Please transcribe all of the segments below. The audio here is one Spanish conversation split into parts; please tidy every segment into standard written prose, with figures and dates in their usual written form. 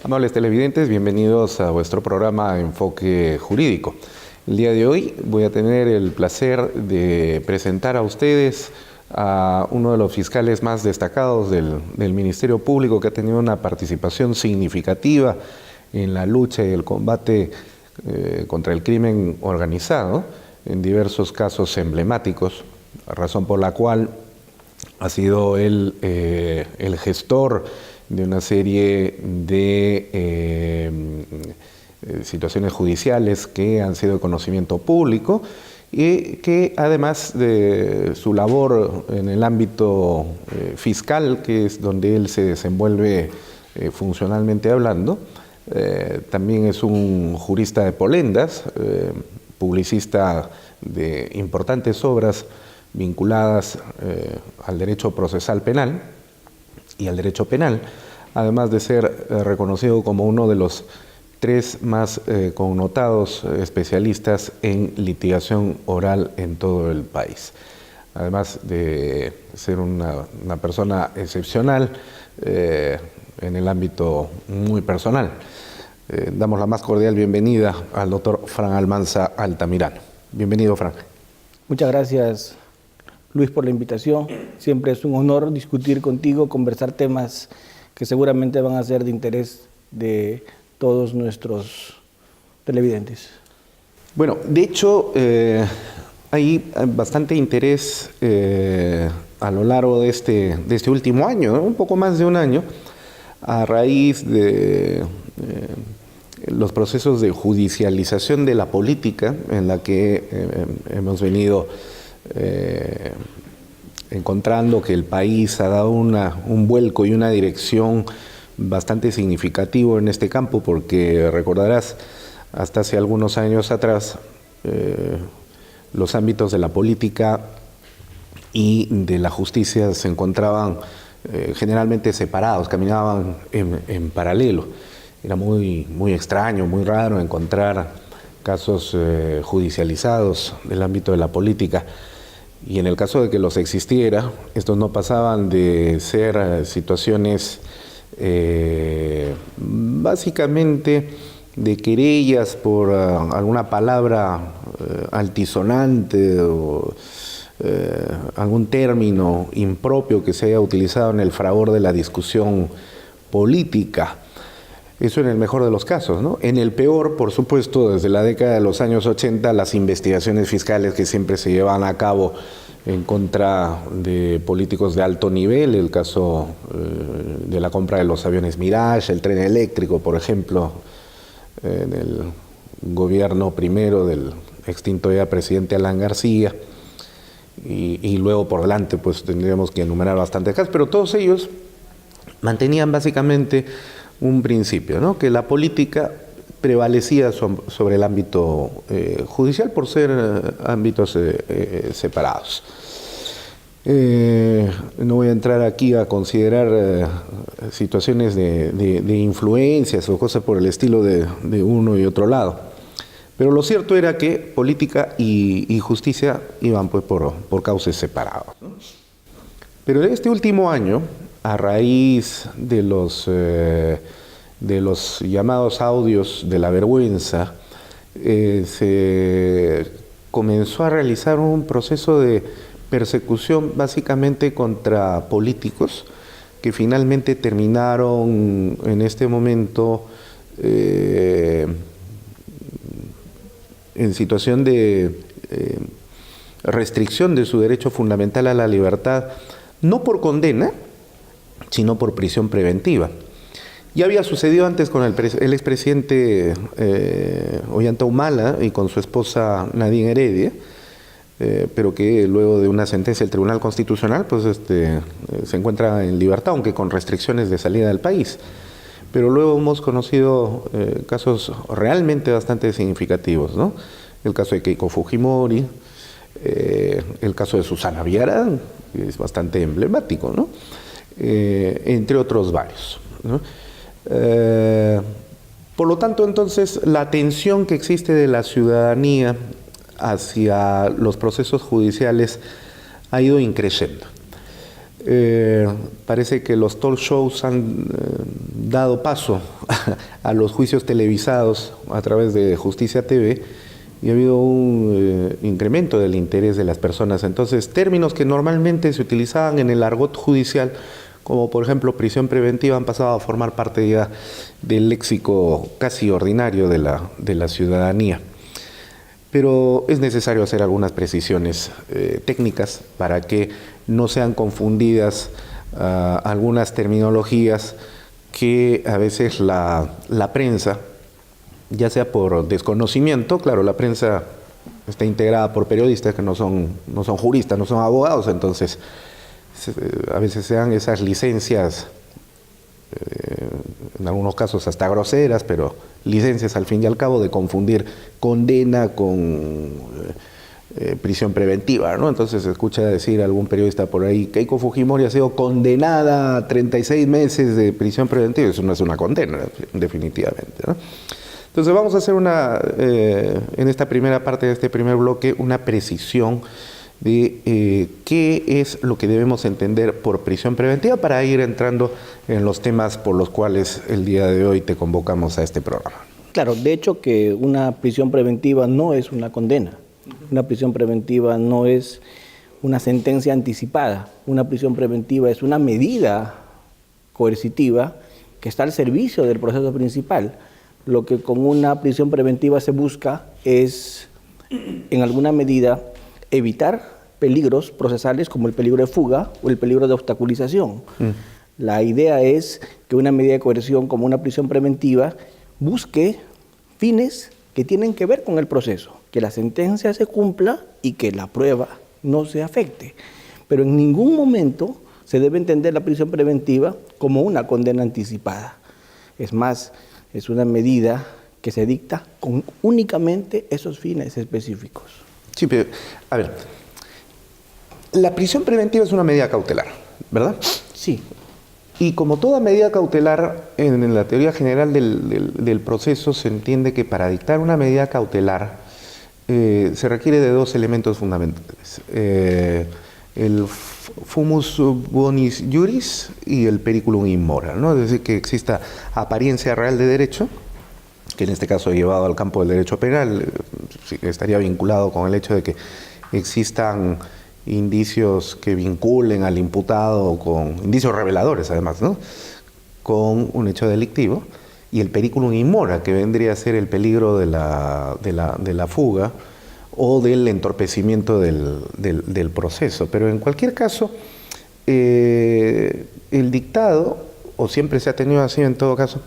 Amables televidentes, bienvenidos a vuestro programa Enfoque Jurídico. El día de hoy voy a tener el placer de presentar a ustedes a uno de los fiscales más destacados del Ministerio Público, que ha tenido una participación significativa en la lucha y el combate contra el crimen organizado en diversos casos emblemáticos, razón por la cual ha sido él el gestor de una serie de situaciones judiciales que han sido de conocimiento público y que, además de su labor en el ámbito fiscal, que es donde él se desenvuelve funcionalmente hablando, también es un jurista de polendas, publicista de importantes obras vinculadas al derecho procesal penal y al derecho penal, además de ser reconocido como uno de los 3 más connotados especialistas en litigación oral en todo el país. Además de ser una persona excepcional en el ámbito muy personal. Damos la más cordial bienvenida al doctor Fran Almanza Altamirano. Bienvenido, Fran. Muchas gracias, Luis, por la invitación. Siempre es un honor discutir contigo, conversar temas que seguramente van a ser de interés de todos nuestros televidentes. Bueno, de hecho, hay bastante interés a lo largo de este último año, ¿no? Un poco más de un año, a raíz de los procesos de judicialización de la política en la que hemos venido encontrando que el país ha dado un vuelco y una dirección bastante significativo en este campo, porque recordarás, hasta hace algunos años atrás, los ámbitos de la política y de la justicia se encontraban generalmente separados, caminaban en paralelo. Era muy extraño, muy raro encontrar casos judicializados del ámbito de la política. Y en el caso de que los existiera, estos no pasaban de ser situaciones básicamente de querellas por alguna palabra altisonante o algún término impropio que se haya utilizado en el fragor de la discusión política. Eso en el mejor de los casos, ¿no? En el peor, por supuesto, desde la década de los años 80, las investigaciones fiscales que siempre se llevan a cabo en contra de políticos de alto nivel, el caso de la compra de los aviones Mirage, el tren eléctrico, por ejemplo, en el gobierno primero del extinto ya presidente Alan García, y luego por delante pues tendríamos que enumerar bastantes casos, pero todos ellos mantenían básicamente un principio, ¿no? Que la política prevalecía sobre el ámbito judicial por ser ámbitos separados. No voy a entrar aquí a considerar situaciones de influencias o cosas por el estilo de uno y otro lado, pero lo cierto era que política y justicia iban pues por cauces separados, ¿no? Pero en este último año, a raíz de los llamados audios de la vergüenza, se comenzó a realizar un proceso de persecución básicamente contra políticos que finalmente terminaron en este momento en situación de restricción de su derecho fundamental a la libertad, no por condena, sino por prisión preventiva. Ya había sucedido antes con el expresidente Ollanta Humala y con su esposa Nadine Heredia, pero que luego de una sentencia del Tribunal Constitucional pues se encuentra en libertad, aunque con restricciones de salida del país. Pero luego hemos conocido casos realmente bastante significativos, ¿no? El caso de Keiko Fujimori, el caso de Susana Villarán, que es bastante emblemático, ¿no? Entre otros varios, ¿no? Por lo tanto, entonces, la atención que existe de la ciudadanía hacia los procesos judiciales ha ido increciendo. Parece que los talk shows han dado paso a los juicios televisados a través de Justicia TV y ha habido un incremento del interés de las personas. Entonces, términos que normalmente se utilizaban en el argot judicial, como por ejemplo prisión preventiva, han pasado a formar parte ya del léxico casi ordinario de la ciudadanía. Pero es necesario hacer algunas precisiones técnicas para que no sean confundidas algunas terminologías que a veces la prensa, ya sea por desconocimiento, claro, la prensa está integrada por periodistas que no son juristas, no son abogados, entonces a veces se dan esas licencias, en algunos casos hasta groseras, pero licencias al fin y al cabo de confundir condena con prisión preventiva, ¿no? Entonces se escucha decir a algún periodista por ahí, Keiko Fujimori ha sido condenada a 36 meses de prisión preventiva. Eso no es una condena, definitivamente, ¿no? Entonces vamos a hacer en esta primera parte de este primer bloque, una precisión de qué es lo que debemos entender por prisión preventiva para ir entrando en los temas por los cuales el día de hoy te convocamos a este programa. Claro, de hecho que una prisión preventiva no es una condena. Una prisión preventiva no es una sentencia anticipada. Una prisión preventiva es una medida coercitiva que está al servicio del proceso principal. Lo que con una prisión preventiva se busca es, en alguna medida, evitar peligros procesales como el peligro de fuga o el peligro de obstaculización. La idea es que una medida de coerción como una prisión preventiva busque fines que tienen que ver con el proceso, que la sentencia se cumpla y que la prueba no se afecte. Pero en ningún momento se debe entender la prisión preventiva como una condena anticipada. Es más, es una medida que se dicta con únicamente esos fines específicos. Sí, pero, a ver, la prisión preventiva es una medida cautelar, ¿verdad? Sí. Y como toda medida cautelar, en la teoría general del proceso se entiende que para dictar una medida cautelar se requiere de dos elementos fundamentales. El fumus bonis juris y el periculum in mora, ¿no? Es decir, que exista apariencia real de derecho, que en este caso llevado al campo del derecho penal, estaría vinculado con el hecho de que existan indicios que vinculen al imputado, con indicios reveladores además, ¿no?, con un hecho delictivo, y el periculum in mora, que vendría a ser el peligro de la fuga o del entorpecimiento del proceso. Pero en cualquier caso, el dictado, o siempre se ha tenido así en todo caso,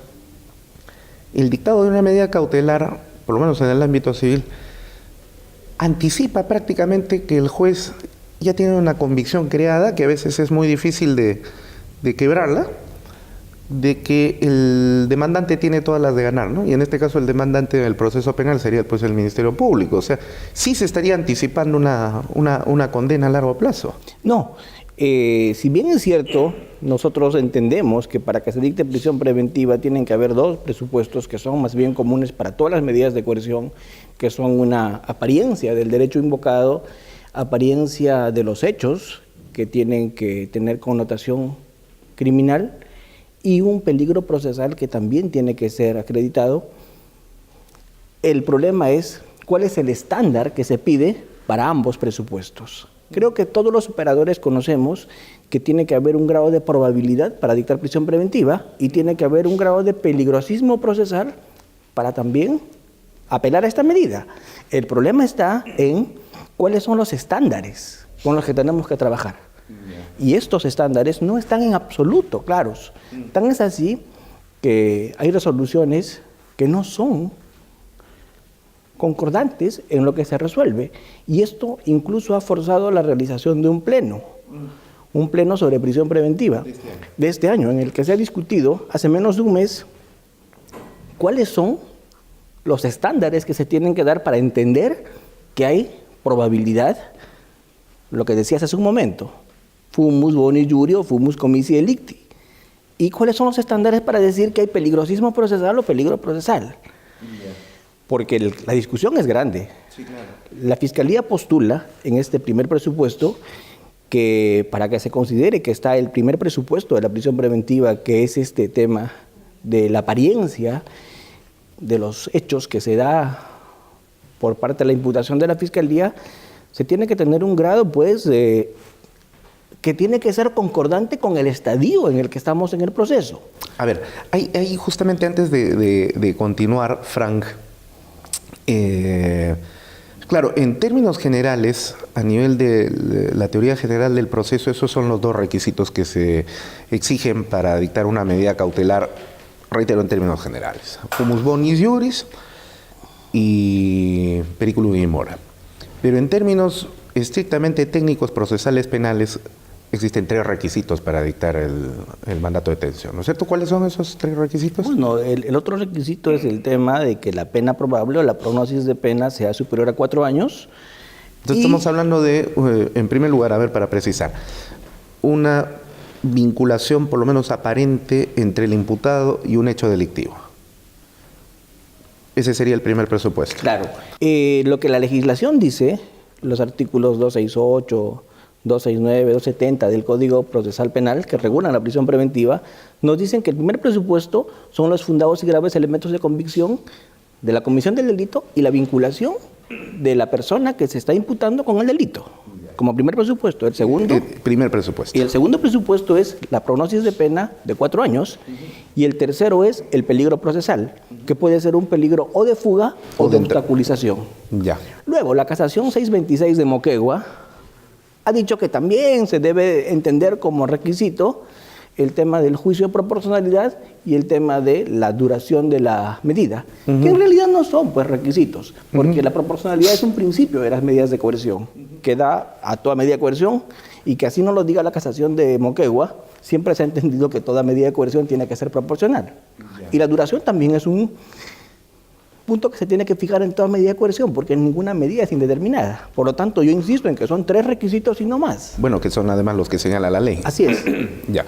el dictado de una medida cautelar, por lo menos en el ámbito civil, anticipa prácticamente que el juez ya tiene una convicción creada, que a veces es muy difícil de quebrarla, de que el demandante tiene todas las de ganar, ¿no? Y en este caso el demandante del proceso penal sería pues el Ministerio Público. O sea, sí se estaría anticipando una condena a largo plazo. No, si bien es cierto, nosotros entendemos que para que se dicte prisión preventiva tienen que haber dos presupuestos que son más bien comunes para todas las medidas de coerción, que son una apariencia del derecho invocado, apariencia de los hechos que tienen que tener connotación criminal y un peligro procesal que también tiene que ser acreditado. El problema es cuál es el estándar que se pide para ambos presupuestos. Creo que todos los operadores conocemos que tiene que haber un grado de probabilidad para dictar prisión preventiva y tiene que haber un grado de peligrosismo procesal para también apelar a esta medida. El problema está en cuáles son los estándares con los que tenemos que trabajar. Y estos estándares no están en absoluto claros. Tan es así que hay resoluciones que no son concordantes en lo que se resuelve. Y esto incluso ha forzado la realización de un pleno sobre prisión preventiva de este año, en el que se ha discutido hace menos de un mes cuáles son los estándares que se tienen que dar para entender que hay probabilidad, lo que decías hace un momento, fumus boni juri o fumus comissi delicti. ¿Y cuáles son los estándares para decir que hay peligrosismo procesal o peligro procesal? Porque la discusión es grande. Sí, claro. La Fiscalía postula en este primer presupuesto que para que se considere que está el primer presupuesto de la prisión preventiva, que es este tema de la apariencia de los hechos que se da por parte de la imputación de la Fiscalía, se tiene que tener un grado, pues, que tiene que ser concordante con el estadio en el que estamos en el proceso. A ver, ahí justamente antes de continuar, Frank, claro, en términos generales, a nivel de la teoría general del proceso, esos son los dos requisitos que se exigen para dictar una medida cautelar, reitero, en términos generales: fumus bonis iuris y periculum in mora. Pero en términos estrictamente técnicos, procesales, penales, existen 3 requisitos para dictar el mandato de detención, ¿no es cierto? ¿Cuáles son esos 3 requisitos? Bueno, el otro requisito es el tema de que la pena probable o la prognosis de pena sea superior a 4 años. Entonces estamos hablando de, en primer lugar, a ver, para precisar, una vinculación por lo menos aparente entre el imputado y un hecho delictivo. Ese sería el primer presupuesto. Claro. Lo que la legislación dice, los artículos 268, 269, 270 del Código Procesal Penal, que regulan la prisión preventiva, nos dicen que el primer presupuesto son los fundados y graves elementos de convicción de la comisión del delito y la vinculación de la persona que se está imputando con el delito. Como primer presupuesto. El segundo... primer presupuesto. Y el segundo presupuesto es la prognosis de pena de 4 años. Y el tercero es el peligro procesal, que puede ser un peligro o de fuga o de obstaculización. Ya. Luego, la casación 626 de Moquegua ha dicho que también se debe entender como requisito el tema del juicio de proporcionalidad y el tema de la duración de la medida, que en realidad no son, pues, requisitos, porque la proporcionalidad es un principio de las medidas de coerción, que da a toda medida de coerción, y que así no lo diga la casación de Moquegua, siempre se ha entendido que toda medida de coerción tiene que ser proporcional. Y la duración también es un punto que se tiene que fijar en toda medida de coerción, porque ninguna medida es indeterminada. Por lo tanto, yo insisto en que son 3 requisitos y no más. Bueno, que son además los que señala la ley. Así es. Ya.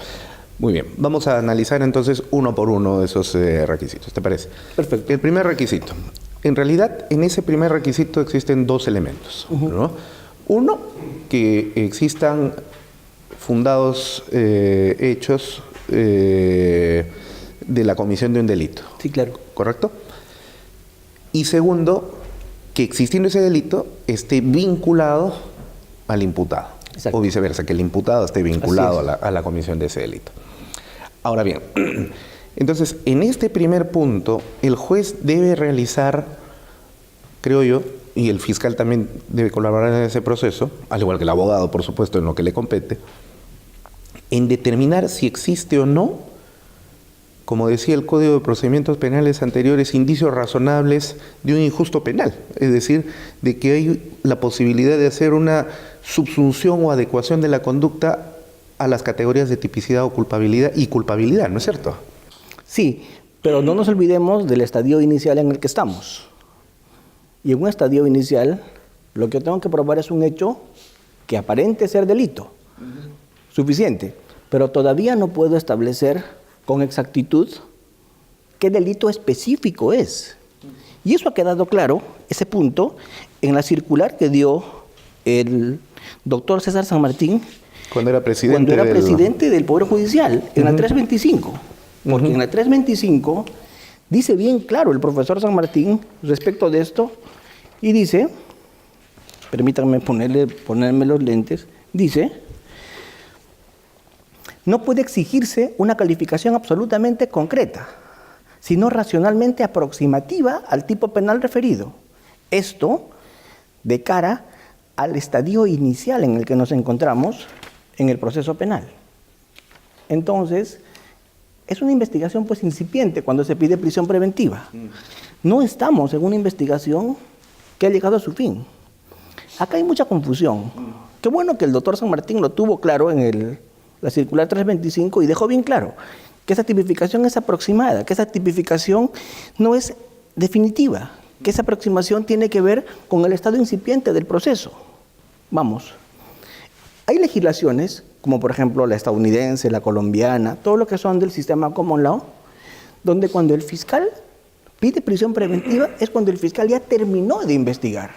Muy bien. Vamos a analizar entonces uno por uno de esos requisitos, ¿te parece? Perfecto. El primer requisito. En realidad, en ese primer requisito existen 2 elementos, ¿no? Uno, que existan fundados hechos de la comisión de un delito. Sí, claro. ¿Correcto? Y segundo, que existiendo ese delito esté vinculado al imputado. Exacto. O viceversa, que el imputado esté vinculado a la comisión de ese delito. Ahora bien, entonces, en este primer punto, el juez debe realizar, creo yo, y el fiscal también debe colaborar en ese proceso, al igual que el abogado, por supuesto, en lo que le compete, en determinar si existe o no, como decía el Código de Procedimientos Penales anteriores, indicios razonables de un injusto penal. Es decir, de que hay la posibilidad de hacer una subsunción o adecuación de la conducta a las categorías de tipicidad o culpabilidad y culpabilidad, ¿no es cierto? Sí, pero no nos olvidemos del estadio inicial en el que estamos. Y en un estadio inicial, lo que yo tengo que probar es un hecho que aparente ser delito. Suficiente. Pero todavía no puedo establecer con exactitud qué delito específico es. Y eso ha quedado claro, ese punto, en la circular que dio el doctor César San Martín cuando era presidente, presidente del Poder Judicial, en la 325. Porque en la 325 dice bien claro el profesor San Martín respecto de esto, y dice, permítanme ponerme los lentes, dice: no puede exigirse una calificación absolutamente concreta, sino racionalmente aproximativa al tipo penal referido. Esto de cara al estadio inicial en el que nos encontramos en el proceso penal. Entonces, es una investigación, pues, incipiente cuando se pide prisión preventiva. No estamos en una investigación que ha llegado a su fin. Acá hay mucha confusión. Qué bueno que el doctor San Martín lo tuvo claro en la circular 325 y dejó bien claro que esa tipificación es aproximada, que esa tipificación no es definitiva, que esa aproximación tiene que ver con el estado incipiente del proceso. Vamos, hay legislaciones, como por ejemplo la estadounidense, la colombiana, todo lo que son del sistema common law, donde cuando el fiscal pide prisión preventiva es cuando el fiscal ya terminó de investigar.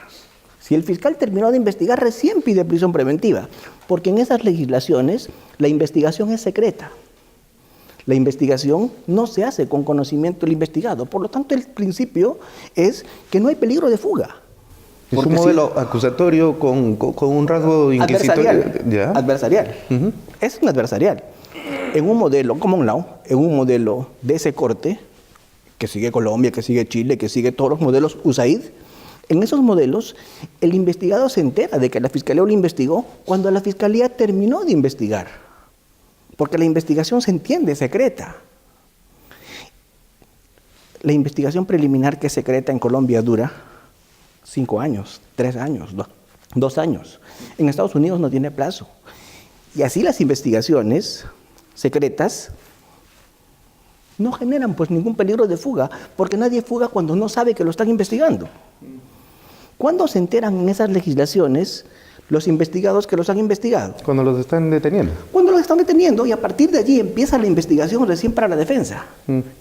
Si el fiscal terminó de investigar, recién pide prisión preventiva, porque en esas legislaciones la investigación es secreta. La investigación no se hace con conocimiento del investigado. Por lo tanto, el principio es que no hay peligro de fuga. Es un modelo acusatorio con un rasgo inquisitorio. Adversarial. Es un adversarial. En un modelo common law, en un modelo de ese corte, que sigue Colombia, que sigue Chile, que sigue todos los modelos USAID, en esos modelos el investigado se entera de que la fiscalía lo investigó cuando la fiscalía terminó de investigar. Porque la investigación se entiende secreta. La investigación preliminar que es secreta en Colombia dura 5 años, 3 años, 2 años. En Estados Unidos no tiene plazo. Y así las investigaciones secretas no generan pues ningún peligro de fuga, porque nadie fuga cuando no sabe que lo están investigando. ¿Cuándo se enteran en esas legislaciones los investigados que los han investigado? Cuando los están deteniendo. Cuando los están deteniendo, y a partir de allí empieza la investigación recién para la defensa.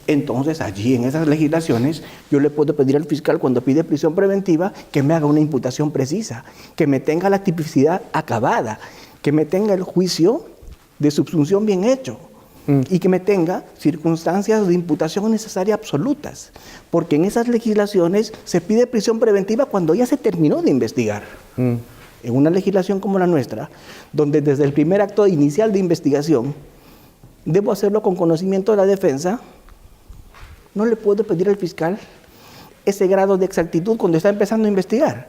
Entonces allí en esas legislaciones yo le puedo pedir al fiscal, cuando pide prisión preventiva, que me haga una imputación precisa, que me tenga la tipicidad acabada, que me tenga el juicio de subsunción bien hecho y que me tenga circunstancias de imputación necesaria absolutas, porque en esas legislaciones se pide prisión preventiva cuando ya se terminó de investigar. En una legislación como la nuestra, donde desde el primer acto inicial de investigación debo hacerlo con conocimiento de la defensa, no le puedo pedir al fiscal ese grado de exactitud cuando está empezando a investigar.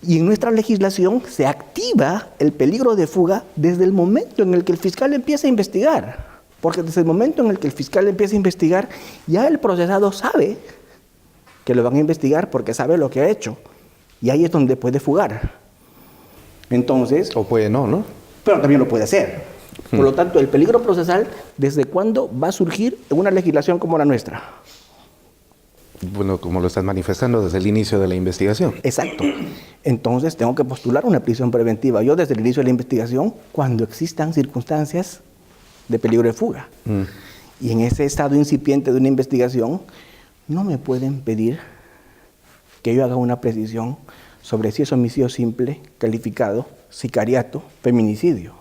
Y en nuestra legislación se activa el peligro de fuga desde el momento en el que el fiscal empieza a investigar. Porque desde el momento en el que el fiscal empieza a investigar, ya el procesado sabe que lo van a investigar porque sabe lo que ha hecho. Y ahí es donde puede fugar. Entonces... O puede no. Pero también lo puede hacer. Por lo tanto, el peligro procesal, ¿desde cuándo va a surgir en una legislación como la nuestra? Bueno, como lo estás manifestando desde el inicio de la investigación. Exacto. Entonces tengo que postular una prisión preventiva yo desde el inicio de la investigación cuando existan circunstancias de peligro de fuga. Y en ese estado incipiente de una investigación no me pueden pedir que yo haga una precisión sobre si es homicidio simple, calificado, sicariato, feminicidio.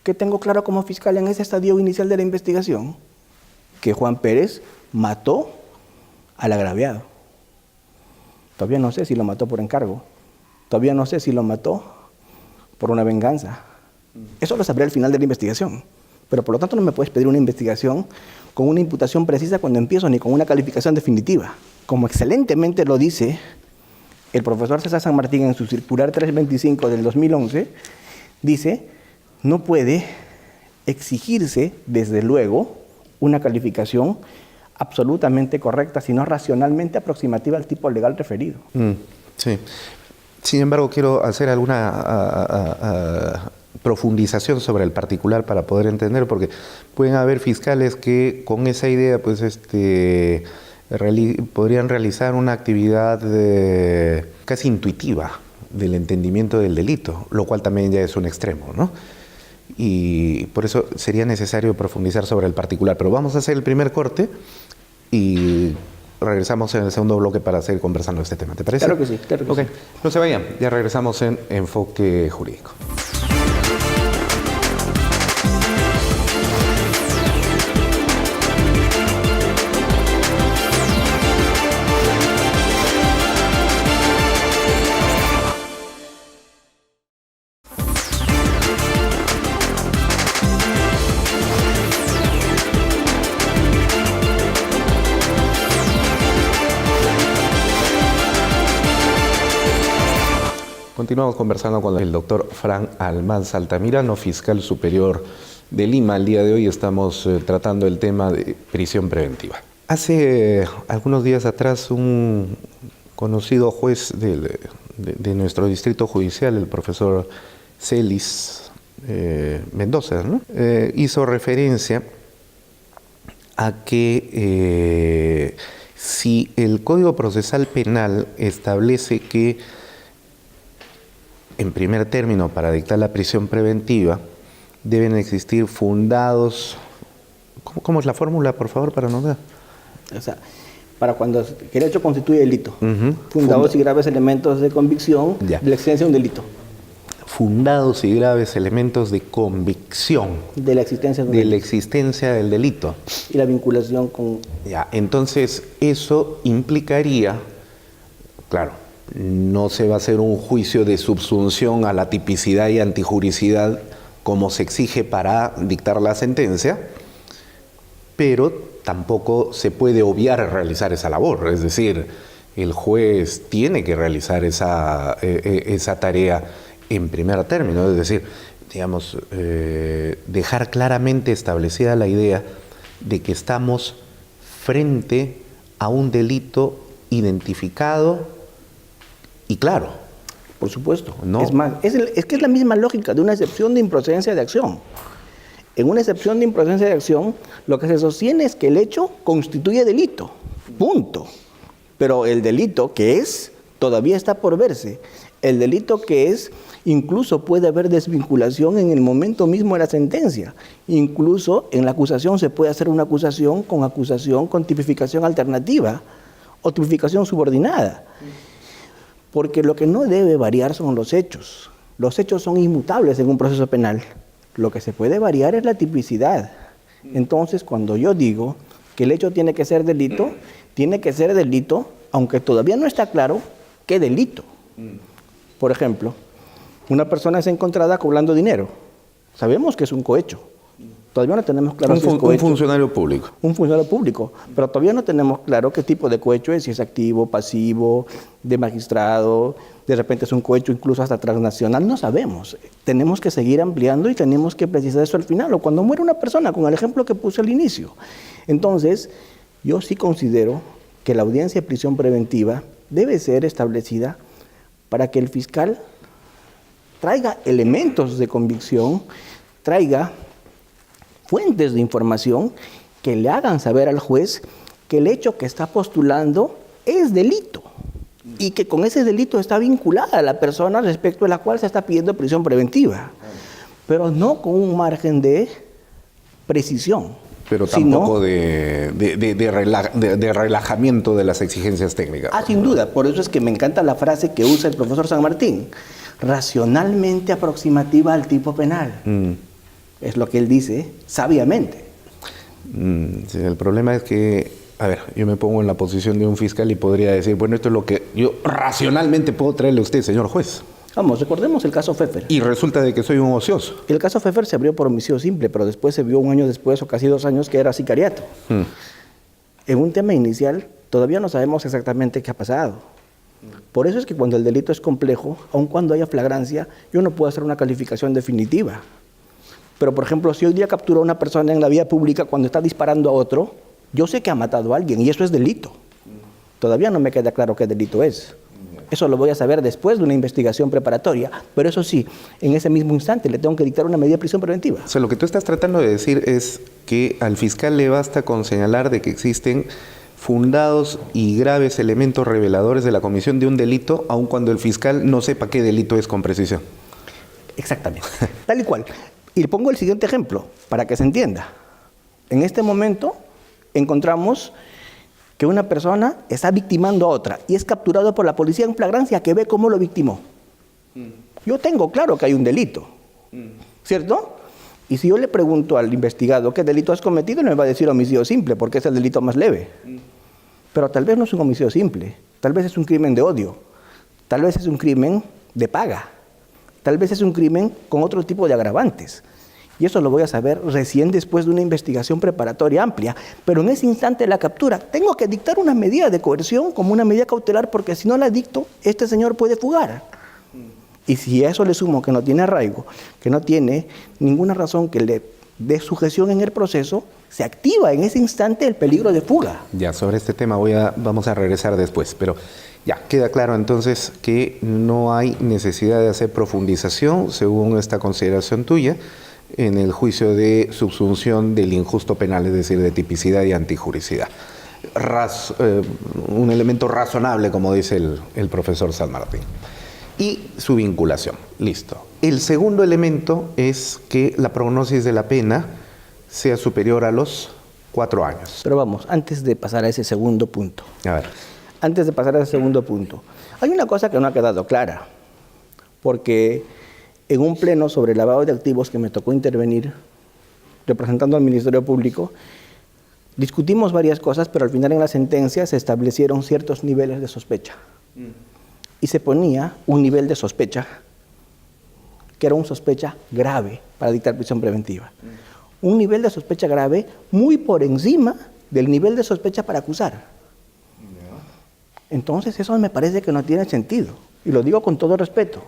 ¿Qué tengo claro como fiscal en ese estadio inicial de la investigación? Que Juan Pérez mató al agraviado. Todavía no sé si lo mató por encargo. Todavía no sé si lo mató por una venganza. Eso lo sabré al final de la investigación. Pero por lo tanto no me puedes pedir una investigación con una imputación precisa cuando empiezo, ni con una calificación definitiva. Como excelentemente lo dice el profesor César San Martín en su circular 325 del 2011, dice, no puede exigirse, desde luego, una calificación absolutamente correcta, sino racionalmente aproximativa al tipo legal referido. Sí. Sin embargo, quiero hacer alguna profundización sobre el particular para poder entender, porque pueden haber fiscales que con esa idea pues podrían realizar una actividad casi intuitiva del entendimiento del delito, lo cual también ya es un extremo, ¿no? Y por eso sería necesario profundizar sobre el particular. Pero vamos a hacer el primer corte y regresamos en el segundo bloque para seguir conversando de este tema. ¿Te parece? Claro que sí, claro que sí. No se vayan, ya regresamos en Enfoque Jurídico. Continuamos conversando con el doctor Fran Almanza Altamirano, fiscal superior de Lima. El día de hoy estamos tratando el tema de prisión preventiva. Hace algunos días atrás un conocido juez de nuestro distrito judicial, el profesor Celis Mendoza, ¿no? Hizo referencia a que si el Código Procesal Penal establece que en primer término, para dictar la prisión preventiva, deben existir fundados... ¿Cómo es la fórmula, por favor, para no dar? O sea, para cuando el hecho constituye delito. Fundados y graves elementos de convicción de la existencia de un delito. Fundados y graves elementos de convicción de la existencia del delito. Y la vinculación con... Ya, entonces eso implicaría, claro, no se va a hacer un juicio de subsunción a la tipicidad y antijuricidad como se exige para dictar la sentencia, pero tampoco se puede obviar realizar esa labor. Es decir, el juez tiene que realizar esa tarea en primer término, es decir, digamos, dejar claramente establecida la idea de que estamos frente a un delito identificado y claro. Por supuesto. ¿No? Es más, es que es la misma lógica de una excepción de improcedencia de acción. En una excepción de improcedencia de acción, lo que se sostiene es que el hecho constituye delito. Punto. Pero el delito que es, todavía está por verse. El delito que es, incluso puede haber desvinculación en el momento mismo de la sentencia. Incluso en la acusación se puede hacer una acusación con tipificación alternativa o tipificación subordinada. Porque lo que no debe variar son los hechos. Los hechos son inmutables en un proceso penal. Lo que se puede variar es la tipicidad. Entonces, cuando yo digo que el hecho tiene que ser delito, aunque todavía no está claro qué delito. Por ejemplo, una persona es encontrada cobrando dinero. Sabemos que es un cohecho. Todavía no tenemos claro si es cohecho. Un funcionario público. Un funcionario público. Pero todavía no tenemos claro qué tipo de cohecho es, si es activo, pasivo, de magistrado, de repente es un cohecho incluso hasta transnacional. No sabemos. Tenemos que seguir ampliando y tenemos que precisar eso al final, o cuando muere una persona, con el ejemplo que puse al inicio. Entonces, yo sí considero que la audiencia de prisión preventiva debe ser establecida para que el fiscal traiga elementos de convicción, traiga fuentes de información que le hagan saber al juez que el hecho que está postulando es delito y que con ese delito está vinculada a la persona respecto de la cual se está pidiendo prisión preventiva, pero no con un margen de precisión. Pero tampoco de relajamiento de las exigencias técnicas. Sin duda. Por eso es que me encanta la frase que usa el profesor San Martín. Racionalmente aproximativa al tipo penal. Es lo que él dice sabiamente. Sí, el problema es que, a ver, yo me pongo en la posición de un fiscal y podría decir, bueno, esto es lo que yo racionalmente puedo traerle a usted, señor juez. Vamos, recordemos el caso Pfeffer. Y resulta de que soy un ocioso. El caso Pfeffer se abrió por homicidio simple, pero después se vio un año después, o casi 2 años, que era sicariato. En un tema inicial, todavía no sabemos exactamente qué ha pasado. Por eso es que cuando el delito es complejo, aun cuando haya flagrancia, yo no puedo hacer una calificación definitiva. Pero, por ejemplo, si hoy día capturo a una persona en la vía pública cuando está disparando a otro, yo sé que ha matado a alguien y eso es delito. Todavía no me queda claro qué delito es. Eso lo voy a saber después de una investigación preparatoria, pero eso sí, en ese mismo instante le tengo que dictar una medida de prisión preventiva. O sea, lo que tú estás tratando de decir es que al fiscal le basta con señalar de que existen fundados y graves elementos reveladores de la comisión de un delito, aun cuando el fiscal no sepa qué delito es con precisión. Exactamente, tal y cual. Y le pongo el siguiente ejemplo, para que se entienda. En este momento encontramos que una persona está victimando a otra y es capturado por la policía en flagrancia que ve cómo lo victimó. Yo tengo claro que hay un delito, ¿cierto? Y si yo le pregunto al investigado qué delito has cometido, no me va a decir homicidio simple, porque es el delito más leve. Pero tal vez no es un homicidio simple, tal vez es un crimen de odio, tal vez es un crimen de paga, tal vez es un crimen con otro tipo de agravantes. Y eso lo voy a saber recién después de una investigación preparatoria amplia. Pero en ese instante de la captura, tengo que dictar una medida de coerción como una medida cautelar, porque si no la dicto, este señor puede fugar. Y si a eso le sumo que no tiene arraigo, que no tiene ninguna razón que le dé sujeción en el proceso, se activa en ese instante el peligro de fuga. Ya, sobre este tema vamos a regresar después, pero ya, queda claro entonces que no hay necesidad de hacer profundización, según esta consideración tuya, en el juicio de subsunción del injusto penal, es decir, de tipicidad y antijuricidad. Un elemento razonable, como dice el profesor San Martín. Y su vinculación, listo. El segundo elemento es que la prognosis de la pena sea superior a los 4 años. Pero vamos, antes de pasar a ese segundo punto. A ver. Antes de pasar a ese segundo punto. Hay una cosa que no ha quedado clara. Porque en un pleno sobre lavado de activos que me tocó intervenir, representando al Ministerio Público, discutimos varias cosas, pero al final en la sentencia se establecieron ciertos niveles de sospecha. Y se ponía un nivel de sospecha, que era una sospecha grave para dictar prisión preventiva. Un nivel de sospecha grave muy por encima del nivel de sospecha para acusar. Entonces eso me parece que no tiene sentido. Y lo digo con todo respeto.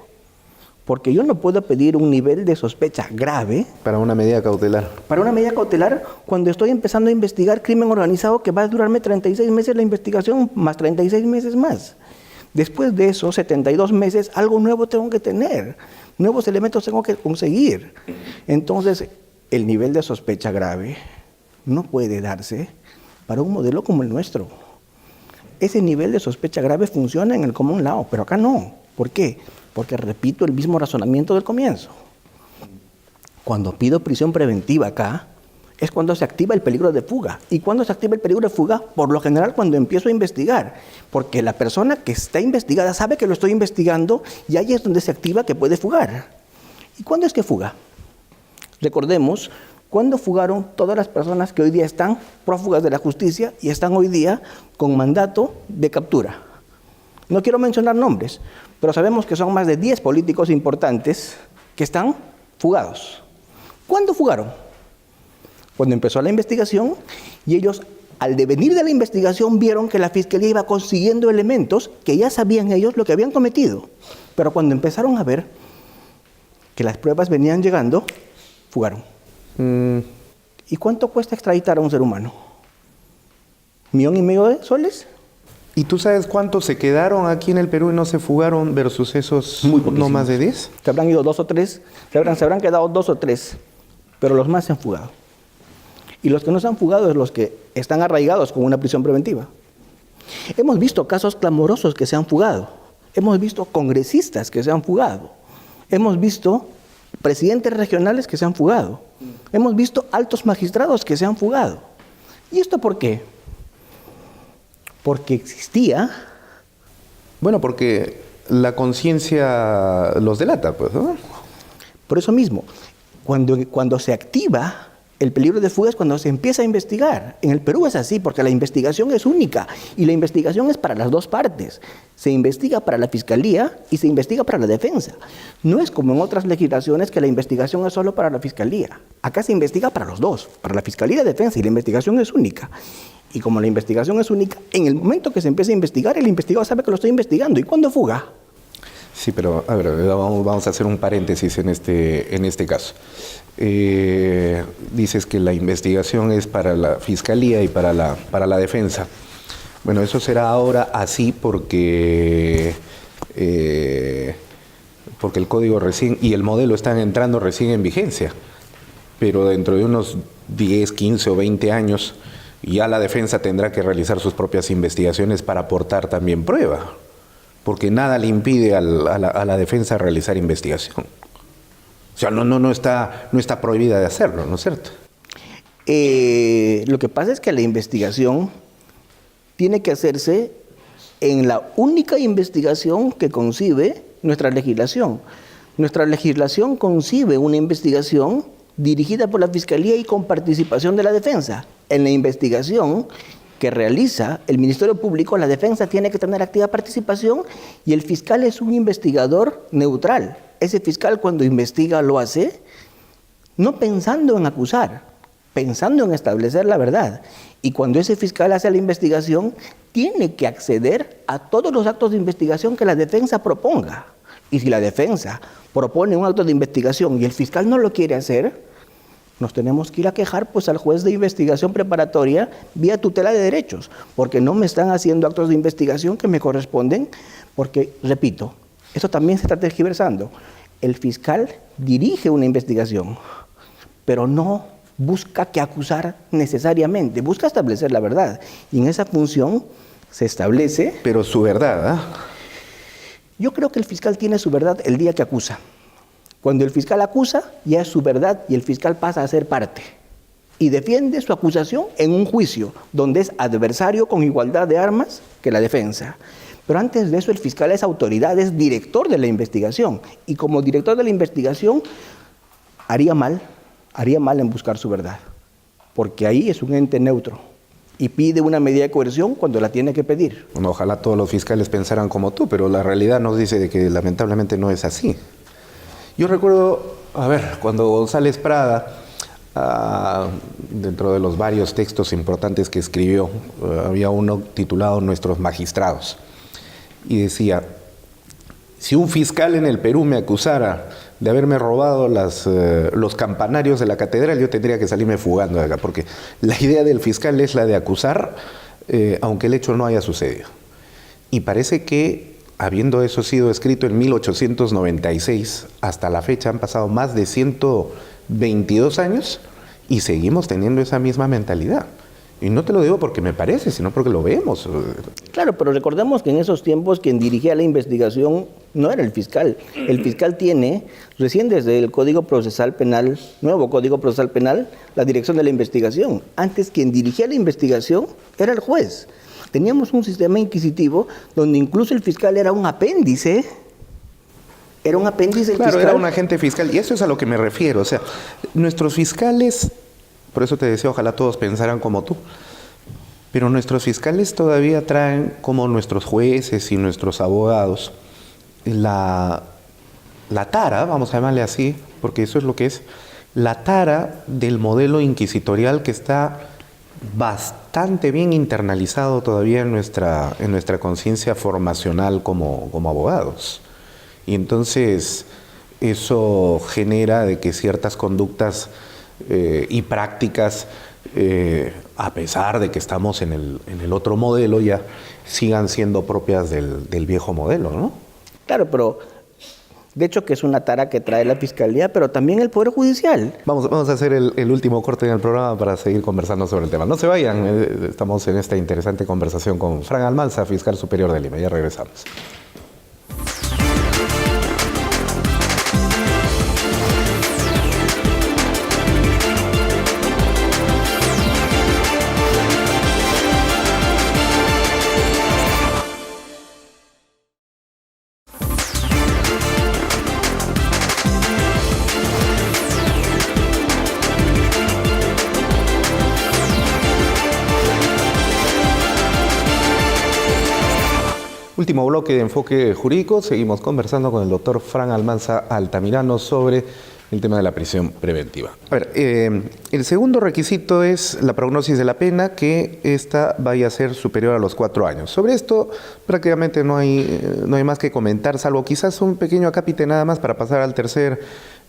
Porque yo no puedo pedir un nivel de sospecha grave Para una medida cautelar. para una medida cautelar cuando estoy empezando a investigar crimen organizado que va a durarme 36 meses la investigación más 36 meses más. Después de eso, 72 meses, algo nuevo tengo que tener. Nuevos elementos tengo que conseguir. Entonces, el nivel de sospecha grave no puede darse para un modelo como el nuestro. Ese nivel de sospecha grave funciona en el common law, pero acá no. ¿Por qué? Porque repito el mismo razonamiento del comienzo. Cuando pido prisión preventiva acá, es cuando se activa el peligro de fuga. ¿Y cuando se activa el peligro de fuga? Por lo general cuando empiezo a investigar. Porque la persona que está investigada sabe que lo estoy investigando y ahí es donde se activa que puede fugar. ¿Y cuándo es que fuga? Recordemos, ¿cuándo fugaron todas las personas que hoy día están prófugas de la justicia y están hoy día con mandato de captura? No quiero mencionar nombres, pero sabemos que son más de 10 políticos importantes que están fugados. ¿Cuándo fugaron? Cuando empezó la investigación y ellos, al devenir de la investigación, vieron que la Fiscalía iba consiguiendo elementos que ya sabían ellos lo que habían cometido. Pero cuando empezaron a ver que las pruebas venían llegando, fugaron. ¿Y cuánto cuesta extraditar a un ser humano? ¿1,5 millones de soles? ¿Y tú sabes cuántos se quedaron aquí en el Perú y no se fugaron versus esos no más de 10? Se habrán ido 2 o 3, se habrán quedado 2 o 3, pero los más se han fugado. Y los que no se han fugado es los que están arraigados con una prisión preventiva. Hemos visto casos clamorosos que se han fugado. Hemos visto congresistas que se han fugado. Hemos visto presidentes regionales que se han fugado. Hemos visto altos magistrados que se han fugado. ¿Y esto por qué? Porque existía... Bueno, porque la conciencia los delata, pues, ¿no? Por eso mismo, cuando se activa el peligro de fuga es cuando se empieza a investigar. En el Perú es así, porque la investigación es única y la investigación es para las dos partes. Se investiga para la Fiscalía y se investiga para la defensa. No es como en otras legislaciones que la investigación es solo para la Fiscalía. Acá se investiga para los dos, para la Fiscalía y la defensa, y la investigación es única. Y como la investigación es única, en el momento que se empieza a investigar, el investigador sabe que lo estoy investigando. ¿Y cuándo fuga? Sí, pero a ver, vamos a hacer un paréntesis en este caso. Dices que la investigación es para la Fiscalía y para la defensa. Bueno, eso será ahora así porque el código recién y el modelo están entrando recién en vigencia. Pero dentro de unos 10, 15 o 20 años ya la defensa tendrá que realizar sus propias investigaciones para aportar también prueba. Porque nada le impide a la defensa realizar investigación. O sea, no está prohibida de hacerlo, ¿no es cierto? Lo que pasa es que la investigación tiene que hacerse en la única investigación que concibe nuestra legislación. Nuestra legislación concibe una investigación dirigida por la Fiscalía y con participación de la defensa. En la investigación que realiza el Ministerio Público, la defensa tiene que tener activa participación y el fiscal es un investigador neutral. Ese fiscal cuando investiga lo hace no pensando en acusar, pensando en establecer la verdad. Y cuando ese fiscal hace la investigación, tiene que acceder a todos los actos de investigación que la defensa proponga. Y si la defensa propone un acto de investigación y el fiscal no lo quiere hacer, nos tenemos que ir a quejar pues al juez de investigación preparatoria vía tutela de derechos, porque no me están haciendo actos de investigación que me corresponden, porque, repito, esto también se está tergiversando. El fiscal dirige una investigación, pero no busca que acusar necesariamente, busca establecer la verdad. Y en esa función se establece... Pero su verdad, ¿ah? Yo creo que el fiscal tiene su verdad el día que acusa. Cuando el fiscal acusa, ya es su verdad y el fiscal pasa a ser parte. y defiende su acusación en un juicio donde es adversario con igualdad de armas que la defensa. Pero antes de eso, el fiscal es autoridad, es director de la investigación. Y como director de la investigación, haría mal en buscar su verdad. Porque ahí es un ente neutro y pide una medida de coerción cuando la tiene que pedir. Bueno, ojalá todos los fiscales pensaran como tú, pero la realidad nos dice de que lamentablemente no es así. Yo recuerdo, cuando González Prada, dentro de los varios textos importantes que escribió, había uno titulado Nuestros magistrados, y decía: si un fiscal en el Perú me acusara de haberme robado los campanarios de la catedral, yo tendría que salirme fugando de acá, porque la idea del fiscal es la de acusar, aunque el hecho no haya sucedido. Y parece que, habiendo eso sido escrito en 1896, hasta la fecha han pasado más de 122 años y seguimos teniendo esa misma mentalidad. Y no te lo digo porque me parece, sino porque lo vemos. Claro, pero recordemos que en esos tiempos quien dirigía la investigación no era el fiscal. El fiscal tiene, recién desde el Código Procesal Penal, nuevo Código Procesal Penal, la dirección de la investigación. Antes quien dirigía la investigación era el juez. Teníamos un sistema inquisitivo donde incluso el fiscal era un apéndice. Era un apéndice del claro, fiscal. Era un agente fiscal. Y eso es a lo que me refiero. O sea, nuestros fiscales, por eso te decía, ojalá todos pensaran como tú, pero nuestros fiscales todavía traen, como nuestros jueces y nuestros abogados, la tara, vamos a llamarle así, porque eso es lo que es, la tara del modelo inquisitorial que está bastante bien internalizado todavía en nuestra conciencia formacional como abogados. Y entonces eso genera de que ciertas conductas y prácticas, a pesar de que estamos en el otro modelo, ya sigan siendo propias del viejo modelo, ¿no? Claro, pero de hecho que es una tara que trae la Fiscalía, pero también el Poder Judicial. Vamos a hacer el último corte en el programa para seguir conversando sobre el tema. No se vayan, estamos en esta interesante conversación con Fran Almanza, fiscal superior de Lima. Ya regresamos. Último bloque de Enfoque Jurídico. Seguimos conversando con el doctor Fran Almanza Altamirano sobre el tema de la prisión preventiva. El segundo requisito es la prognosis de la pena, que ésta vaya a ser superior a los 4 años. Sobre esto prácticamente no hay más que comentar, salvo quizás un pequeño acápite nada más para pasar al tercer,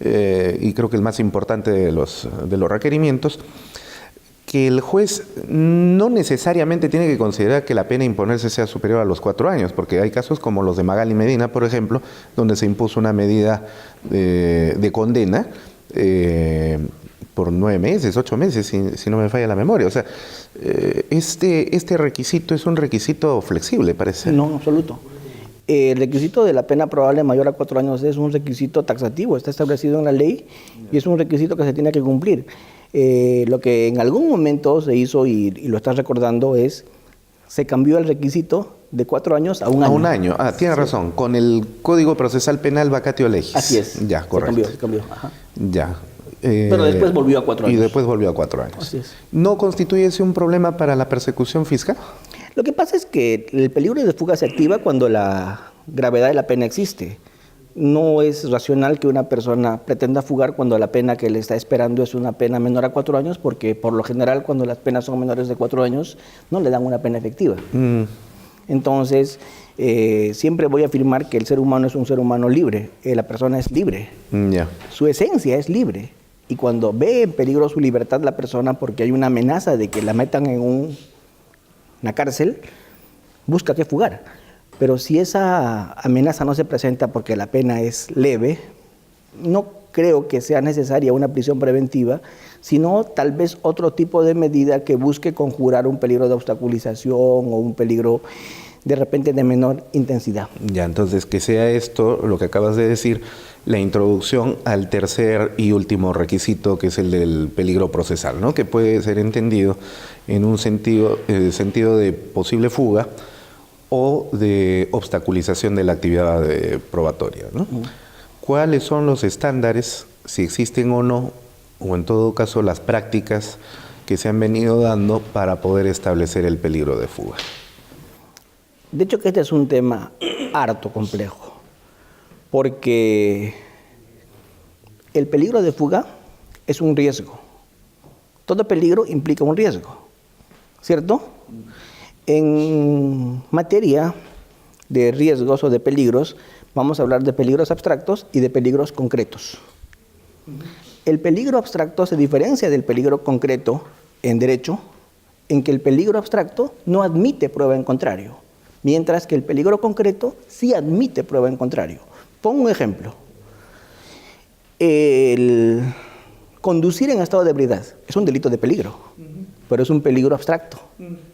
y creo que el más importante de los requerimientos, que el juez no necesariamente tiene que considerar que la pena a imponerse sea superior a los 4 años, porque hay casos como los de Magali Medina, por ejemplo, donde se impuso una medida de condena por 9 meses, 8 meses, si no me falla la memoria. O sea, este requisito es un requisito flexible, parece. No, en absoluto. El requisito de la pena probable mayor a 4 años es un requisito taxativo, está establecido en la ley y es un requisito que se tiene que cumplir. Lo que en algún momento se hizo, y lo estás recordando, se cambió el requisito de 4 años a 1 año. A 1 año, tienes razón, con el Código Procesal Penal vacatio legis. Así es. Ya, correcto. Se cambió. Ajá. Ya. Pero después volvió a 4 años. Y después volvió a 4 años. Así es. ¿No constituye ese un problema para la persecución fiscal? Lo que pasa es que el peligro de fuga se activa cuando la gravedad de la pena existe. No es racional que una persona pretenda fugar cuando la pena que le está esperando es una pena menor a 4 años, porque por lo general cuando las penas son menores de 4 años no le dan una pena efectiva. Entonces, siempre voy a afirmar que el ser humano es un ser humano libre, la persona es libre, Su esencia es libre, y cuando ve en peligro su libertad la persona porque hay una amenaza de que la metan en una cárcel, busca que fugar. Pero si esa amenaza no se presenta porque la pena es leve, no creo que sea necesaria una prisión preventiva, sino tal vez otro tipo de medida que busque conjurar un peligro de obstaculización o un peligro de repente de menor intensidad. Ya, entonces que sea esto, lo que acabas de decir, la introducción al tercer y último requisito, que es el del peligro procesal, ¿no? Que puede ser entendido en un sentido de posible fuga o de obstaculización de la actividad probatoria, ¿no? ¿Cuáles son los estándares, si existen o no, o en todo caso las prácticas que se han venido dando para poder establecer el peligro de fuga? De hecho que este es un tema harto complejo, porque el peligro de fuga es un riesgo. Todo peligro implica un riesgo, ¿cierto? En materia de riesgos o de peligros, vamos a hablar de peligros abstractos y de peligros concretos. El peligro abstracto se diferencia del peligro concreto en derecho, en que el peligro abstracto no admite prueba en contrario, mientras que el peligro concreto sí admite prueba en contrario. Pongo un ejemplo. El conducir en estado de ebriedad es un delito de peligro, pero es un peligro abstracto.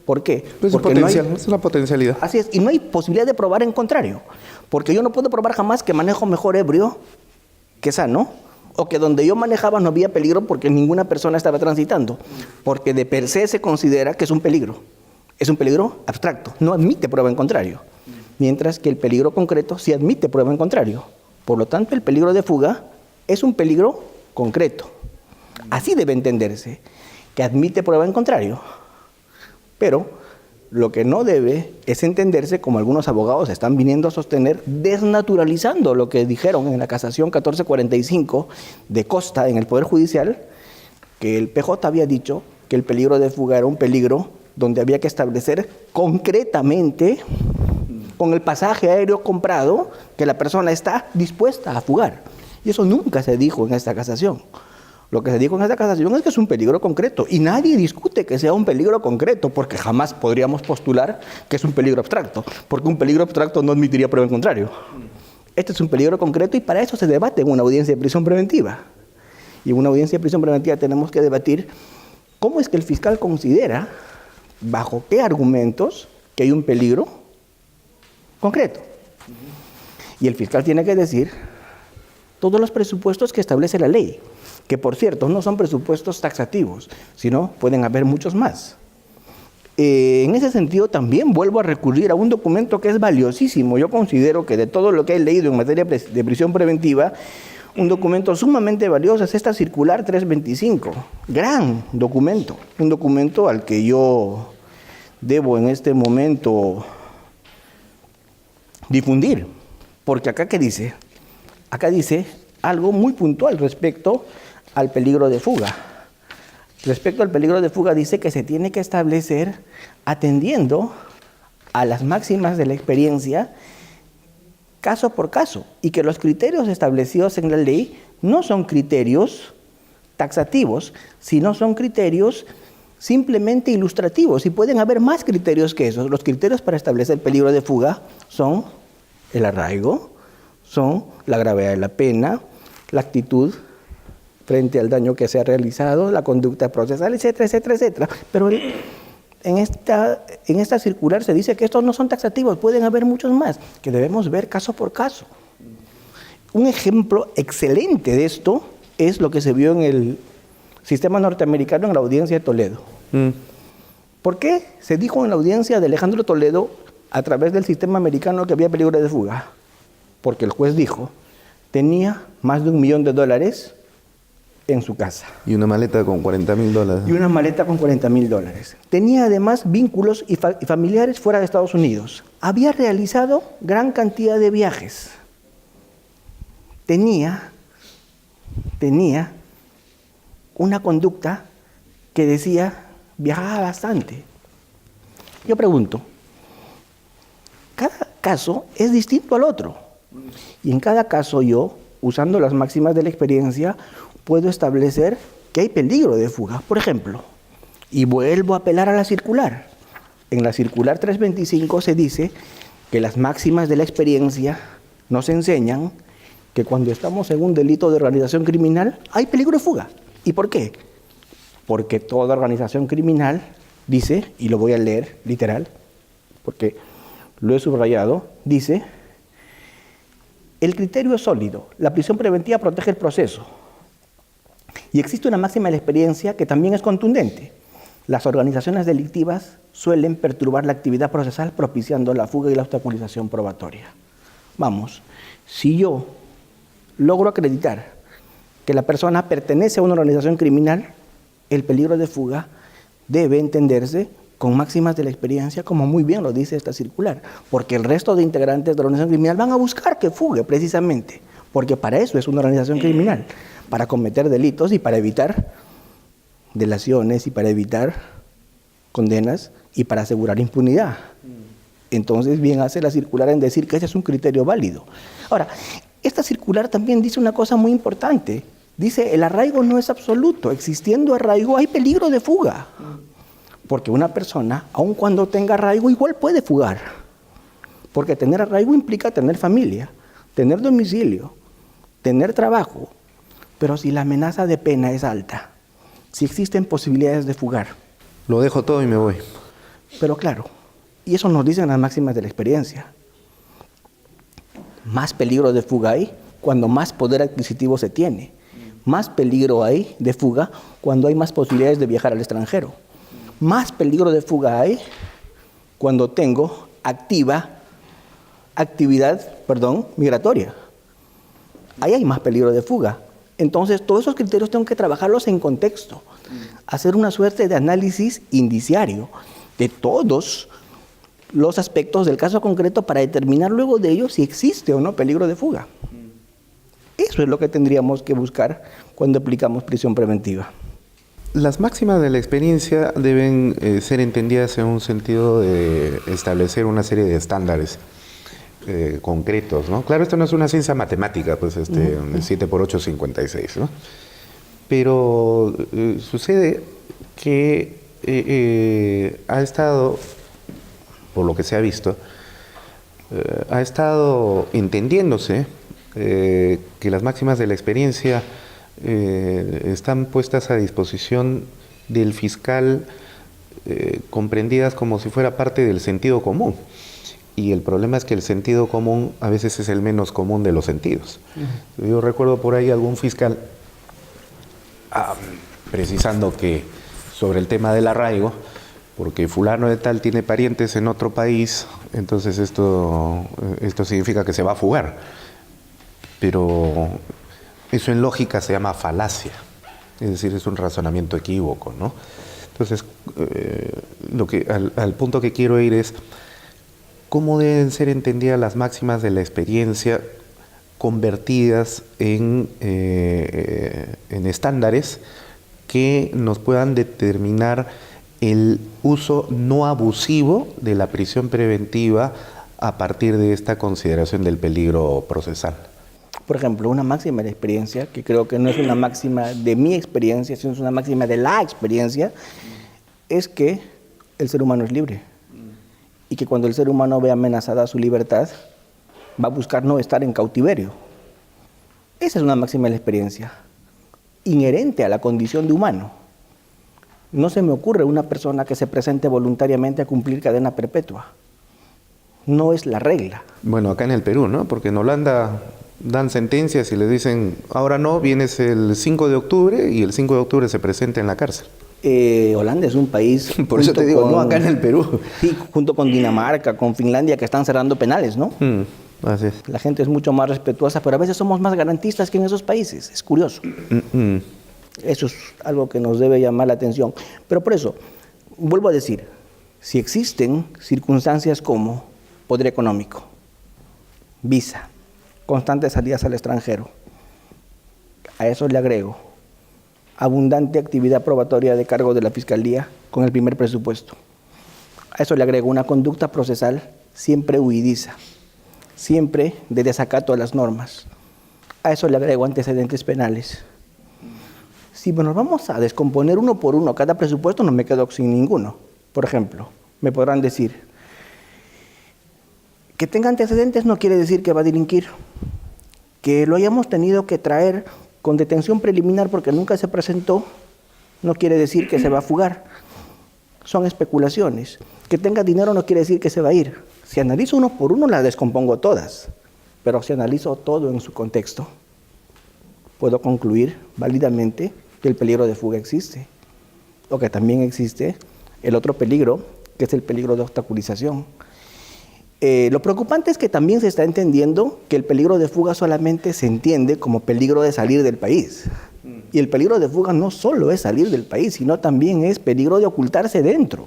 ¿Por qué? Pues porque es una potencialidad. Así es, y no hay posibilidad de probar en contrario, porque yo no puedo probar jamás que manejo mejor ebrio que sano, o que donde yo manejaba no había peligro porque ninguna persona estaba transitando, porque de per se se considera que es un peligro abstracto, no admite prueba en contrario, mientras que el peligro concreto sí admite prueba en contrario. Por lo tanto, el peligro de fuga es un peligro concreto. Así debe entenderse, que admite prueba en contrario. Pero lo que no debe es entenderse, como algunos abogados están viniendo a sostener, desnaturalizando lo que dijeron en la casación 1445 de Costa en el Poder Judicial, que el PJ había dicho que el peligro de fuga era un peligro donde había que establecer concretamente, con el pasaje aéreo comprado, que la persona está dispuesta a fugar. Y eso nunca se dijo en esta casación. Lo que se dijo en esta casación es que es un peligro concreto, y nadie discute que sea un peligro concreto, porque jamás podríamos postular que es un peligro abstracto, porque un peligro abstracto no admitiría prueba en contrario. Este es un peligro concreto, y para eso se debate en una audiencia de prisión preventiva. Y en una audiencia de prisión preventiva tenemos que debatir cómo es que el fiscal considera, bajo qué argumentos, que hay un peligro concreto. Y el fiscal tiene que decir todos los presupuestos que establece la ley, que por cierto no son presupuestos taxativos, sino pueden haber muchos más. En ese sentido también vuelvo a recurrir a un documento que es valiosísimo. Yo considero que de todo lo que he leído en materia de prisión preventiva, un documento sumamente valioso es esta circular 325, gran documento, un documento al que yo debo en este momento difundir, porque acá ¿qué dice? Acá dice algo muy puntual respecto al peligro de fuga. Respecto al peligro de fuga dice que se tiene que establecer atendiendo a las máximas de la experiencia caso por caso, y que los criterios establecidos en la ley no son criterios taxativos, sino son criterios simplemente ilustrativos, y pueden haber más criterios que esos. Los criterios para establecer el peligro de fuga son el arraigo, son la gravedad de la pena, la actitud frente al daño que se ha realizado, la conducta procesal, etcétera, etcétera, etcétera. Pero en esta circular se dice que estos no son taxativos, pueden haber muchos más, que debemos ver caso por caso. Un ejemplo excelente de esto es lo que se vio en el sistema norteamericano en la audiencia de Toledo. ¿Por qué se dijo en la audiencia de Alejandro Toledo, a través del sistema americano, que había peligro de fuga? Porque el juez dijo, tenía más de $1 millón en su casa. Y una maleta con $40,000. Y una maleta con $40,000. Tenía además vínculos y familiares fuera de Estados Unidos. Había realizado gran cantidad de viajes. Tenía una conducta que decía, viajaba bastante. Yo pregunto, cada caso es distinto al otro. Y en cada caso yo, usando las máximas de la experiencia, puedo establecer que hay peligro de fuga. Por ejemplo, y vuelvo a apelar a la circular. En la circular 325 se dice que las máximas de la experiencia nos enseñan que cuando estamos en un delito de organización criminal hay peligro de fuga. ¿Y por qué? Porque toda organización criminal dice, y lo voy a leer literal, porque lo he subrayado, dice: el criterio es sólido, la prisión preventiva protege el proceso. Y existe una máxima de la experiencia que también es contundente. Las organizaciones delictivas suelen perturbar la actividad procesal propiciando la fuga y la obstaculización probatoria. Vamos, si yo logro acreditar que la persona pertenece a una organización criminal, el peligro de fuga debe entenderse con máximas de la experiencia, como muy bien lo dice esta circular, porque el resto de integrantes de la organización criminal van a buscar que fugue precisamente, porque para eso es una organización criminal, para cometer delitos y para evitar delaciones y para evitar condenas y para asegurar impunidad. Entonces, bien hace la circular en decir que ese es un criterio válido. Ahora, esta circular también dice una cosa muy importante. Dice, el arraigo no es absoluto. Existiendo arraigo hay peligro de fuga. Porque una persona, aun cuando tenga arraigo, igual puede fugar. Porque tener arraigo implica tener familia, tener domicilio, tener trabajo. Pero si la amenaza de pena es alta, si existen posibilidades de fugar. Lo dejo todo y me voy. Pero claro, y eso nos dicen las máximas de la experiencia. Más peligro de fuga hay cuando más poder adquisitivo se tiene. Más peligro hay de fuga cuando hay más posibilidades de viajar al extranjero. Más peligro de fuga hay cuando tengo actividad migratoria. Ahí hay más peligro de fuga. Entonces, todos esos criterios tengo que trabajarlos en contexto. Hacer una suerte de análisis indiciario de todos los aspectos del caso concreto para determinar luego de ello si existe o no peligro de fuga. Eso es lo que tendríamos que buscar cuando aplicamos prisión preventiva. Las máximas de la experiencia deben ser entendidas en un sentido de establecer una serie de estándares concretos, ¿no? Claro, esto no es una ciencia matemática, pues 7 por 8 es 56, ¿no? Pero sucede que ha estado, por lo que se ha visto, ha estado entendiéndose que las máximas de la experiencia están puestas a disposición del fiscal, comprendidas como si fuera parte del sentido común. Y el problema es que el sentido común a veces es el menos común de los sentidos. Yo recuerdo por ahí algún fiscal precisando que sobre el tema del arraigo, porque fulano de tal tiene parientes en otro país, entonces esto significa que se va a fugar. Pero eso en lógica se llama falacia, es decir, es un razonamiento equívoco, ¿no? Entonces, al punto que quiero ir es cómo deben ser entendidas las máximas de la experiencia convertidas en estándares que nos puedan determinar el uso no abusivo de la prisión preventiva a partir de esta consideración del peligro procesal. Por ejemplo, una máxima de la experiencia, que creo que no es una máxima de mi experiencia, sino es una máxima de la experiencia, es que el ser humano es libre. Y que cuando el ser humano ve amenazada su libertad, va a buscar no estar en cautiverio. Esa es una máxima de la experiencia, inherente a la condición de humano. No se me ocurre una persona que se presente voluntariamente a cumplir cadena perpetua. No es la regla. Bueno, acá en el Perú, ¿no? Porque en Holanda dan sentencias y le dicen, ahora no, vienes el 5 de octubre y el 5 de octubre se presenta en la cárcel. Holanda es un país... Por eso te digo, no acá en el Perú. Sí, junto con Dinamarca, con Finlandia, que están cerrando penales, ¿no? Así es. La gente es mucho más respetuosa, pero a veces somos más garantistas que en esos países. Es curioso. Eso es algo que nos debe llamar la atención. Pero por eso, vuelvo a decir, si existen circunstancias como poder económico, visa, constantes salidas al extranjero, a eso le agrego abundante actividad probatoria de cargo de la Fiscalía con el primer presupuesto. A eso le agrego una conducta procesal siempre huidiza, siempre de desacato a las normas. A eso le agrego antecedentes penales. Si nos vamos a descomponer uno por uno cada presupuesto, no me quedo sin ninguno. Por ejemplo, me podrán decir, que tenga antecedentes no quiere decir que va a delinquir. Que lo hayamos tenido que traer con detención preliminar porque nunca se presentó, no quiere decir que se va a fugar. Son especulaciones. Que tenga dinero no quiere decir que se va a ir. Si analizo uno por uno, las descompongo todas, pero si analizo todo en su contexto, puedo concluir válidamente que el peligro de fuga existe, o que también existe el otro peligro, que es el peligro de obstaculización. Lo preocupante es que también se está entendiendo que el peligro de fuga solamente se entiende como peligro de salir del país. Y el peligro de fuga no solo es salir del país, sino también es peligro de ocultarse dentro.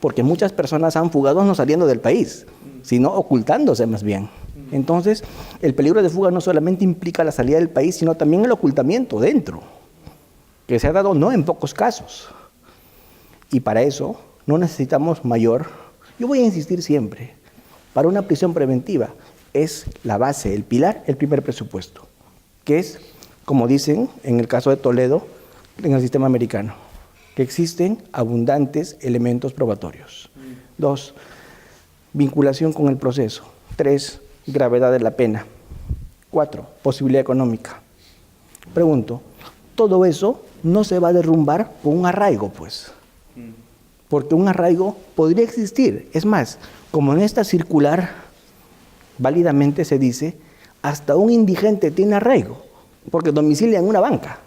Porque muchas personas han fugado no saliendo del país, sino ocultándose más bien. Entonces, el peligro de fuga no solamente implica la salida del país, sino también el ocultamiento dentro, que se ha dado no en pocos casos. Y para eso no necesitamos mayor. Yo voy a insistir siempre, para una prisión preventiva es la base, el pilar, el primer presupuesto, que es, como dicen en el caso de Toledo, en el sistema americano, que existen abundantes elementos probatorios. 2, vinculación con el proceso. 3, gravedad de la pena. 4, posibilidad económica. Pregunto, todo eso no se va a derrumbar con un arraigo, pues. Porque un arraigo podría existir. Es más, como en esta circular válidamente se dice, hasta un indigente tiene arraigo, porque domicilia en una banca.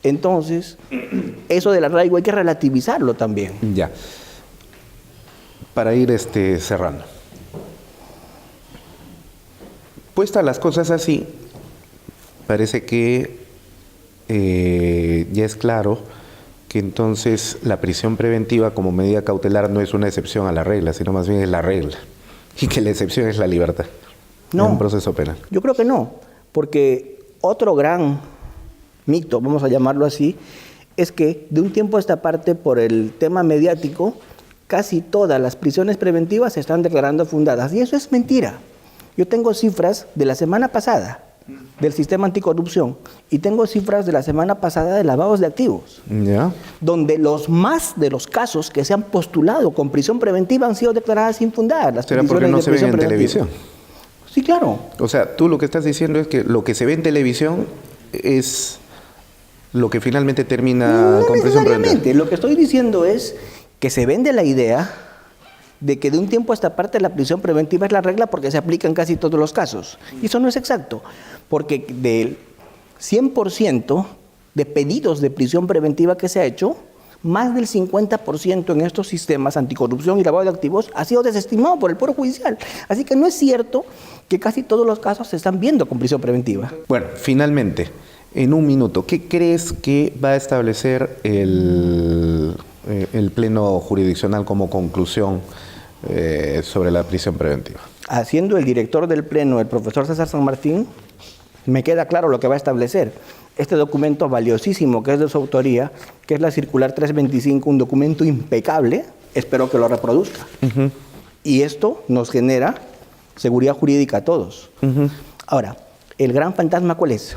Entonces, eso del arraigo hay que relativizarlo también. Ya. Para ir cerrando. Puestas las cosas así, parece que ya es claro que entonces la prisión preventiva como medida cautelar no es una excepción a la regla, sino más bien es la regla. Y que la excepción es la libertad. No, en un proceso penal. Yo creo que no, porque otro gran mito, vamos a llamarlo así, es que de un tiempo a esta parte, por el tema mediático, casi todas las prisiones preventivas se están declarando fundadas. Y eso es mentira. Yo tengo cifras de la semana pasada del sistema anticorrupción y tengo cifras de la semana pasada de lavados de activos, ¿Ya? donde los más de los casos que se han postulado con prisión preventiva han sido declaradas infundadas. ¿Será porque no se ven en televisión? Sí, claro. O sea, tú lo que estás diciendo es que lo que se ve en televisión es lo que finalmente termina con prisión preventiva. Lo que estoy diciendo es que se vende la idea de que de un tiempo a esta parte la prisión preventiva es la regla porque se aplica en casi todos los casos. Y eso no es exacto, porque del 100% de pedidos de prisión preventiva que se ha hecho, más del 50% en estos sistemas anticorrupción y lavado de activos ha sido desestimado por el Poder Judicial. Así que no es cierto que casi todos los casos se están viendo con prisión preventiva. Bueno, finalmente, en un minuto, ¿qué crees que va a establecer el Pleno Jurisdiccional como conclusión sobre la prisión preventiva? Haciendo el director del Pleno, el profesor César San Martín, me queda claro lo que va a establecer. Este documento valiosísimo que es de su autoría, que es la circular 325, un documento impecable, espero que lo reproduzca. Y esto nos genera seguridad jurídica a todos. Ahora, el gran fantasma, ¿cuál es?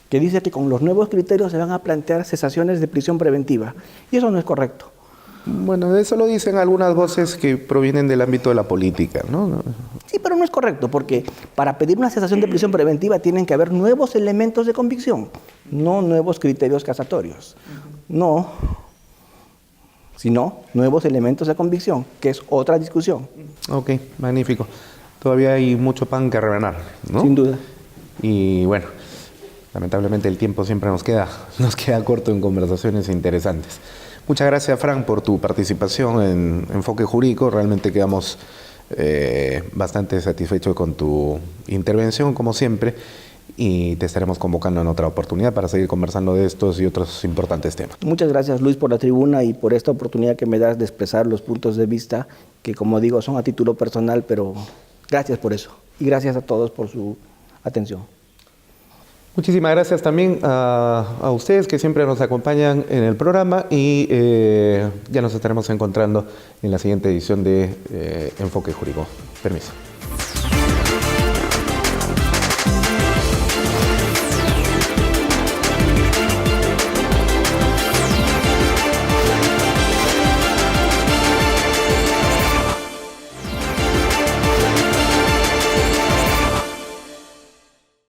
Que dice que con los nuevos criterios se van a plantear cesaciones de prisión preventiva. Y eso no es correcto. Bueno, eso lo dicen algunas voces que provienen del ámbito de la política, ¿no? Sí, pero no es correcto, porque para pedir una cesación de prisión preventiva tienen que haber nuevos elementos de convicción, no nuevos criterios casatorios. No, sino nuevos elementos de convicción, que es otra discusión. Ok, magnífico. Todavía hay mucho pan que rebanar, ¿no? Sin duda. Y bueno, lamentablemente el tiempo siempre nos queda corto en conversaciones interesantes. Muchas gracias, Frank, por tu participación en Enfoque Jurídico. Realmente quedamos bastante satisfechos con tu intervención, como siempre, y te estaremos convocando en otra oportunidad para seguir conversando de estos y otros importantes temas. Muchas gracias, Luis, por la tribuna y por esta oportunidad que me das de expresar los puntos de vista que, como digo, son a título personal, pero gracias por eso. Y gracias a todos por su atención. Muchísimas gracias también a ustedes que siempre nos acompañan en el programa y ya nos estaremos encontrando en la siguiente edición de Enfoque Jurídico. Permiso.